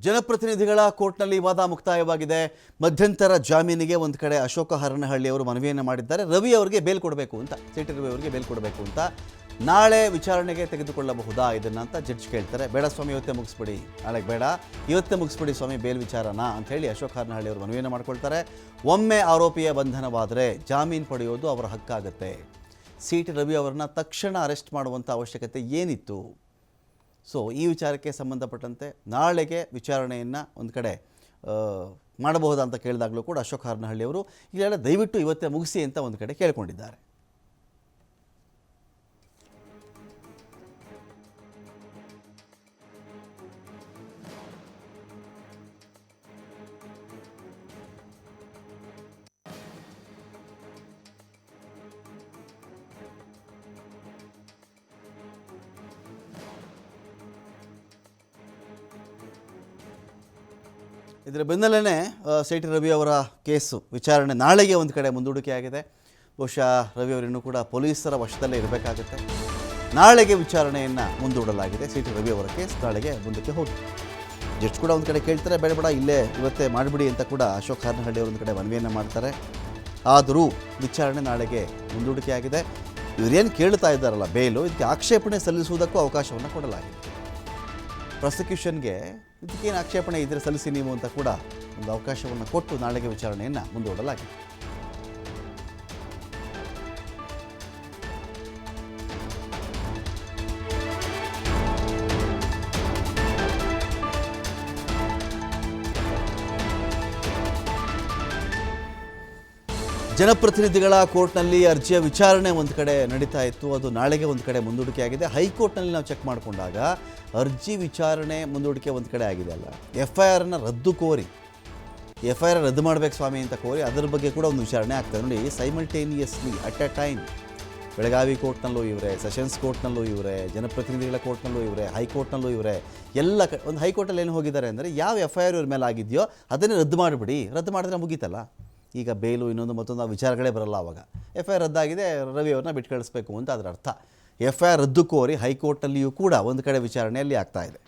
ಜನಪ್ರತಿನಿಧಿಗಳ ಕೋರ್ಟ್ನಲ್ಲಿ ವಾದ ಮುಕ್ತಾಯವಾಗಿದೆ. ಮಧ್ಯಂತರ ಜಾಮೀನಿಗೆ ಒಂದು ಕಡೆ ಅಶೋಕ ಹರನಹಳ್ಳಿ ಅವರು ಮನವಿಯನ್ನು ಮಾಡಿದ್ದಾರೆ. ರವಿ ಅವರಿಗೆ ಬೇಲ್ ಕೊಡಬೇಕು ಅಂತ, ಸಿಟಿ ರವಿ ಅವರಿಗೆ ಬೇಲ್ ಕೊಡಬೇಕು ಅಂತ. ನಾಳೆ ವಿಚಾರಣೆಗೆ ತೆಗೆದುಕೊಳ್ಳಬಹುದಾ ಇದನ್ನು ಅಂತ ಜಡ್ಜ್ ಕೇಳ್ತಾರೆ. ಬೇಡ ಸ್ವಾಮಿ, ಇವತ್ತೇ ಮುಗಿಸ್ಬಿಡಿ, ನಾಳೆಗೆ ಬೇಡ, ಇವತ್ತೇ ಮುಗಿಸ್ಬಿಡಿ ಸ್ವಾಮಿ ಬೇಲ್ ವಿಚಾರನ ಅಂತ ಹೇಳಿ ಅಶೋಕ ಹರನಹಳ್ಳಿ ಅವರು ಮನವಿಯನ್ನು ಮಾಡ್ಕೊಳ್ತಾರೆ. ಒಮ್ಮೆ ಆರೋಪಿಯ ಬಂಧನವಾದರೆ ಜಾಮೀನು ಪಡೆಯೋದು ಅವರ ಹಕ್ಕಾಗುತ್ತೆ. ಸಿಟಿ ರವಿ ಅವರನ್ನ ತಕ್ಷಣ ಅರೆಸ್ಟ್ ಮಾಡುವಂಥ ಅವಶ್ಯಕತೆ ಏನಿತ್ತು? ಸೊ ಈ ವಿಚಾರಕ್ಕೆ ಸಂಬಂಧಪಟ್ಟಂತೆ ನಾಳೆಗೆ ವಿಚಾರಣೆಯನ್ನು ಒಂದು ಕಡೆ ಮಾಡಬಹುದಾ ಅಂತ ಕೇಳಿದಾಗಲೂ ಕೂಡ ಅಶೋಕ ಹರನಹಳ್ಳಿ ಅವರು ಈಗೆಲ್ಲ ದಯವಿಟ್ಟು ಇವತ್ತೇ ಮುಗಿಸಿ ಅಂತ ಒಂದು ಕಡೆ ಕೇಳಿಕೊಂಡಿದ್ದಾರೆ. ಇದರ ಬೆನ್ನಲ್ಲೇ ಸಿಟಿ ರವಿ ಅವರ ಕೇಸು ವಿಚಾರಣೆ ನಾಳೆಗೆ ಒಂದು ಕಡೆ ಮುಂದೂಡಿಕೆ ಆಗಿದೆ. ಬಹುಶಃ ರವಿ ಅವರಿನ್ನೂ ಕೂಡ ಪೊಲೀಸರ ವಶದಲ್ಲೇ ಇರಬೇಕಾಗುತ್ತೆ. ನಾಳೆಗೆ ವಿಚಾರಣೆಯನ್ನು ಮುಂದೂಡಲಾಗಿದೆ. ಸಿಟಿ ರವಿ ಅವರ ಕೇಸ್ ನಾಳೆಗೆ ಮುಂದಕ್ಕೆ ಹೋಗಿ ಜಡ್ಜ್ ಕೂಡ ಒಂದು ಕಡೆ ಕೇಳ್ತಾರೆ, ಬೇಡ ಇಲ್ಲೇ ಇವತ್ತೇ ಮಾಡಿಬಿಡಿ ಅಂತ ಕೂಡ ಅಶೋಕ್ ಹರನಹಳ್ಳಿ ಅವರು ಒಂದು ಕಡೆ ಮನವಿಯನ್ನು ಮಾಡ್ತಾರೆ. ಆದರೂ ವಿಚಾರಣೆ ನಾಳೆಗೆ ಮುಂದೂಡಿಕೆ ಆಗಿದೆ. ಇವರೇನು ಕೇಳ್ತಾ ಇದ್ದಾರಲ್ಲ ಬೇಲು, ಇದಕ್ಕೆ ಆಕ್ಷೇಪಣೆ ಸಲ್ಲಿಸುವುದಕ್ಕೂ ಅವಕಾಶವನ್ನು ಕೊಡಲಾಗಿದೆ. ಪ್ರಾಸಿಕ್ಯೂಷನ್ಗೆ ಇದಕ್ಕೇನು ಆಕ್ಷೇಪಣೆ ಇದ್ದರೆ ಸಲ್ಲಿಸಿ ನೀವು ಅಂತ ಕೂಡ ಒಂದು ಅವಕಾಶವನ್ನು ಕೊಟ್ಟು ನಾಳೆಗೆ ವಿಚಾರಣೆಯನ್ನು ಮುಂದೂಡಲಾಗಿದೆ. ಜನಪ್ರತಿನಿಧಿಗಳ ಕೋರ್ಟ್ನಲ್ಲಿ ಅರ್ಜಿಯ ವಿಚಾರಣೆ ಒಂದು ಕಡೆ ನಡೀತಾ ಇತ್ತು. ಅದು ನಾಳೆಗೆ ಒಂದು ಕಡೆ ಮುಂದೂಡಿಕೆ ಆಗಿದೆ. ಹೈಕೋರ್ಟ್ನಲ್ಲಿ ನಾವು ಚೆಕ್ ಮಾಡಿಕೊಂಡಾಗ ಅರ್ಜಿ ವಿಚಾರಣೆ ಮುಂದೂಡಿಕೆ ಒಂದು ಕಡೆ ಆಗಿದೆ ಅಲ್ಲ, FIR ರದ್ದು ಕೋರಿ, FIR ರದ್ದು ಮಾಡಬೇಕು ಸ್ವಾಮಿ ಅಂತ ಕೋರಿ ಅದರ ಬಗ್ಗೆ ಕೂಡ ಒಂದು ವಿಚಾರಣೆ ಆಗ್ತದೆ. ನೋಡಿ, simultaneously at a time Belagavi ಕೋರ್ಟ್ನಲ್ಲೂ ಇವರೇ, ಸೆಷನ್ಸ್ ಕೋರ್ಟ್ನಲ್ಲೂ ಇವರೇ, ಜನಪ್ರತಿನಿಧಿಗಳ ಕೋರ್ಟ್ನಲ್ಲೂ ಇವರೇ, ಹೈಕೋರ್ಟ್ನಲ್ಲೂ ಇವರೇ, ಎಲ್ಲ ಒಂದು ಹೈಕೋರ್ಟಲ್ಲಿ ಏನು ಹೋಗಿದ್ದಾರೆ ಅಂದರೆ ಯಾವ FIR ಇವ್ರ ಮೇಲೆ ಆಗಿದೆಯೋ ಅದನ್ನೇ ರದ್ದು ಮಾಡಿಬಿಡಿ, ರದ್ದು ಮಾಡಿದ್ರೆ ಮುಗೀತಲ್ಲ. ಈಗ ಬೇಲು ಇನ್ನೊಂದು ಮತ್ತೊಂದು ವಿಚಾರಗಳೇ ಬರಲ್ಲ. ಆವಾಗ FIR ರದ್ದಾಗಿದೆ, ರವಿ ಅವ್ರನ್ನ ಬಿಟ್ಟು ಕಳಿಸ್ಬೇಕು ಅಂತ ಅದರ ಅರ್ಥ. FIR ರದ್ದು ಕೋರಿ ಹೈಕೋರ್ಟಲ್ಲಿಯೂ ಕೂಡ ಒಂದು ಕಡೆ ವಿಚಾರಣೆಯಲ್ಲಿ ಆಗ್ತಾ ಇದೆ.